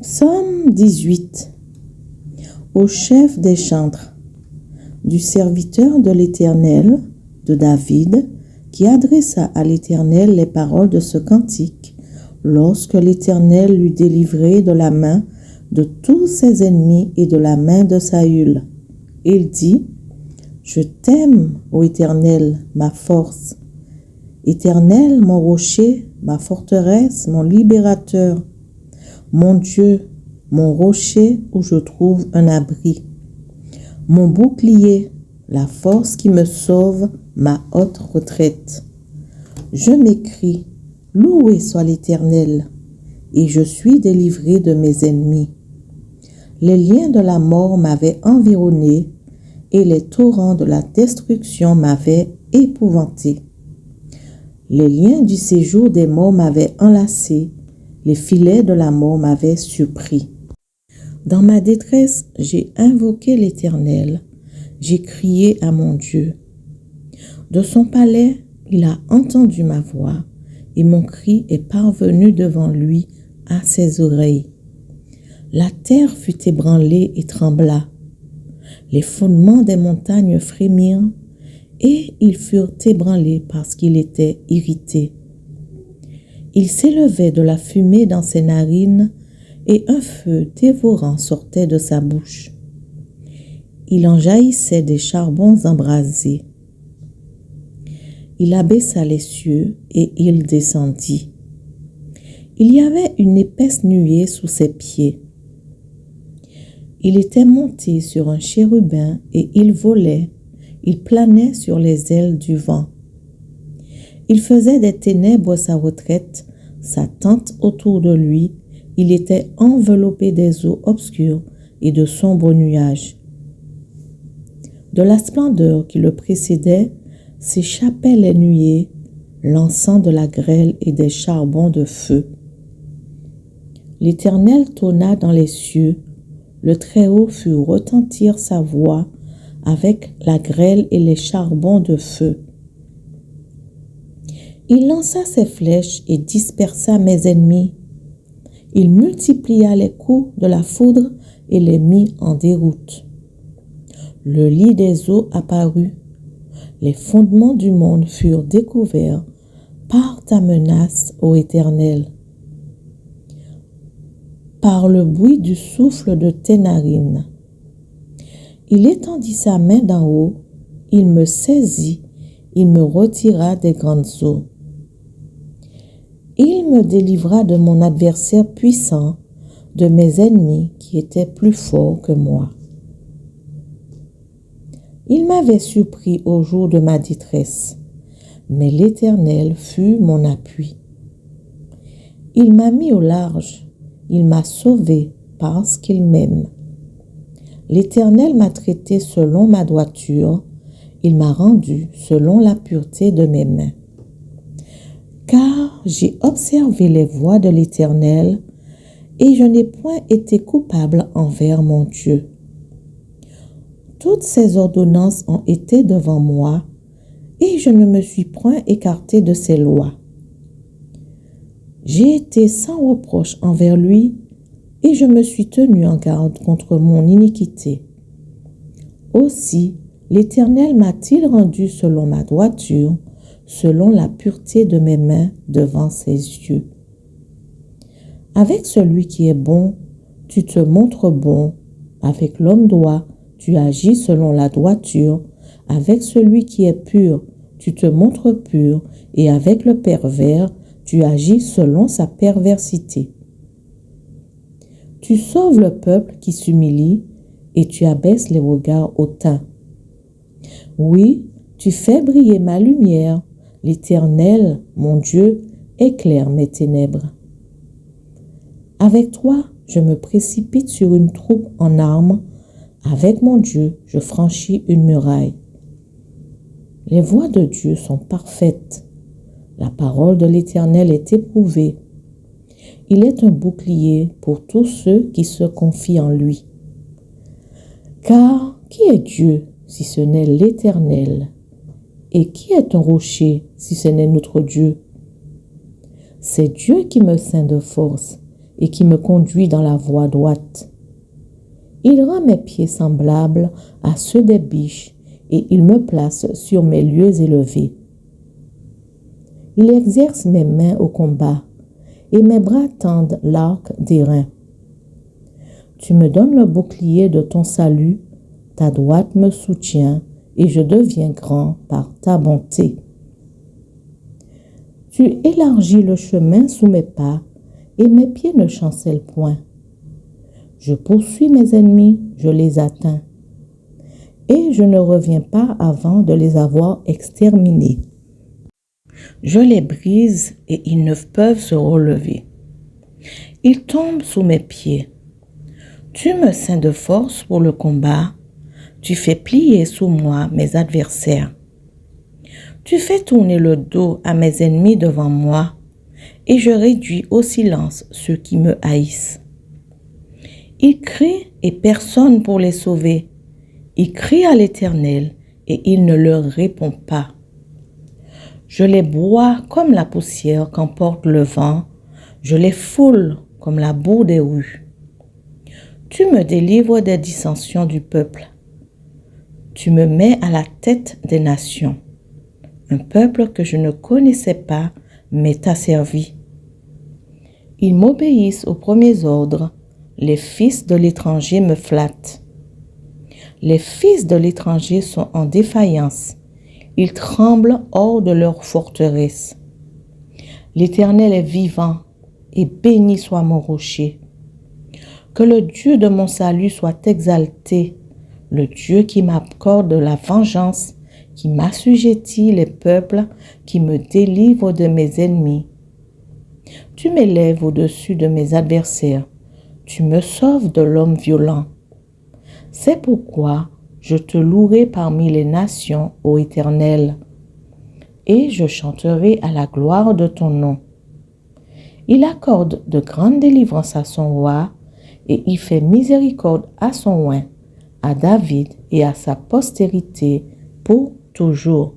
Psaume 18. Au chef des chantres, du serviteur de l'Éternel, de David, qui adressa à l'Éternel les paroles de ce cantique, lorsque l'Éternel l'eut délivré de la main de tous ses ennemis et de la main de Saül. Il dit: Je t'aime, ô Éternel, ma force. Éternel, mon rocher, ma forteresse, mon libérateur, mon Dieu, mon rocher où je trouve un abri, mon bouclier, la force qui me sauve, ma haute retraite. Je m'écrie: Loué soit l'Éternel, et je suis délivré de mes ennemis. Les liens de la mort m'avaient environné, et les torrents de la destruction m'avaient épouvanté. Les liens du séjour des morts m'avaient enlacé, les filets de la mort m'avaient surpris. Dans ma détresse, j'ai invoqué l'Éternel, j'ai crié à mon Dieu. De son palais, il a entendu ma voix, et mon cri est parvenu devant lui à ses oreilles. La terre fut ébranlée et trembla. Les fondements des montagnes frémirent, et ils furent ébranlés parce qu'il était irrité. Il s'élevait de la fumée dans ses narines, et un feu dévorant sortait de sa bouche. Il en jaillissait des charbons embrasés. Il abaissa les cieux, et il descendit. Il y avait une épaisse nuée sous ses pieds. Il était monté sur un chérubin, et il volait, il planait sur les ailes du vent. Il faisait des ténèbres sa retraite, sa tente autour de lui, il était enveloppé des eaux obscures et de sombres nuages. De la splendeur qui le précédait s'échappaient les nuées, l'encens de la grêle et des charbons de feu. L'Éternel tonna dans les cieux, le Très-Haut fit retentir sa voix avec la grêle et les charbons de feu. Il lança ses flèches et dispersa mes ennemis. Il multiplia les coups de la foudre et les mit en déroute. Le lit des eaux apparut. Les fondements du monde furent découverts par ta menace, ô Éternel. Par le bruit du souffle de tes narines. Il étendit sa main d'en haut, il me saisit, il me retira des grandes eaux. Il me délivra de mon adversaire puissant, de mes ennemis qui étaient plus forts que moi. Il m'avait surpris au jour de ma détresse, mais l'Éternel fut mon appui. Il m'a mis au large, il m'a sauvé parce qu'il m'aime. L'Éternel m'a traité selon ma droiture, il m'a rendu selon la pureté de mes mains. Car j'ai observé les voies de l'Éternel, et je n'ai point été coupable envers mon Dieu. Toutes ses ordonnances ont été devant moi, et je ne me suis point écarté de ses lois. J'ai été sans reproche envers lui, et je me suis tenu en garde contre mon iniquité. Aussi, l'Éternel m'a-t-il rendu selon ma droiture, selon la pureté de mes mains devant ses yeux. Avec celui qui est bon, tu te montres bon. Avec l'homme droit, tu agis selon la droiture. Avec celui qui est pur, tu te montres pur. Et avec le pervers, tu agis selon sa perversité. Tu sauves le peuple qui s'humilie et tu abaisses les regards hautains. Oui, tu fais briller ma lumière. L'Éternel, mon Dieu, éclaire mes ténèbres. Avec toi, je me précipite sur une troupe en armes. Avec mon Dieu, je franchis une muraille. Les voies de Dieu sont parfaites. La parole de l'Éternel est éprouvée. Il est un bouclier pour tous ceux qui se confient en lui. Car qui est Dieu si ce n'est l'Éternel? Et qui est un rocher si ce n'est notre Dieu? C'est Dieu qui me ceint de force et qui me conduit dans la voie droite. Il rend mes pieds semblables à ceux des biches et il me place sur mes lieux élevés. Il exerce mes mains au combat et mes bras tendent l'arc d'airain. Tu me donnes le bouclier de ton salut, ta droite me soutient et je deviens grand par ta bonté. Tu élargis le chemin sous mes pas et mes pieds ne chancellent point. Je poursuis mes ennemis, je les atteins et je ne reviens pas avant de les avoir exterminés. Je les brise et ils ne peuvent se relever. Ils tombent sous mes pieds. Tu me ceins de force pour le combat. Tu fais plier sous moi mes adversaires. Tu fais tourner le dos à mes ennemis devant moi et je réduis au silence ceux qui me haïssent. Ils crient et personne pour les sauver. Ils crient à l'Éternel et il ne leur répond pas. Je les broie comme la poussière qu'emporte le vent. Je les foule comme la boue des rues. Tu me délivres des dissensions du peuple. Tu me mets à la tête des nations. Un peuple que je ne connaissais pas m'est asservi. Ils m'obéissent aux premiers ordres. Les fils de l'étranger me flattent. Les fils de l'étranger sont en défaillance. Ils tremblent hors de leur forteresse. L'Éternel est vivant et béni soit mon rocher. Que le Dieu de mon salut soit exalté, le Dieu qui m'accorde la vengeance, qui m'assujettit les peuples, qui me délivre de mes ennemis. Tu m'élèves au-dessus de mes adversaires, tu me sauves de l'homme violent. C'est pourquoi je te louerai parmi les nations, ô Éternel, et je chanterai à la gloire de ton nom. Il accorde de grandes délivrances à son roi, et il fait miséricorde à son oint, à David et à sa postérité pour toujours.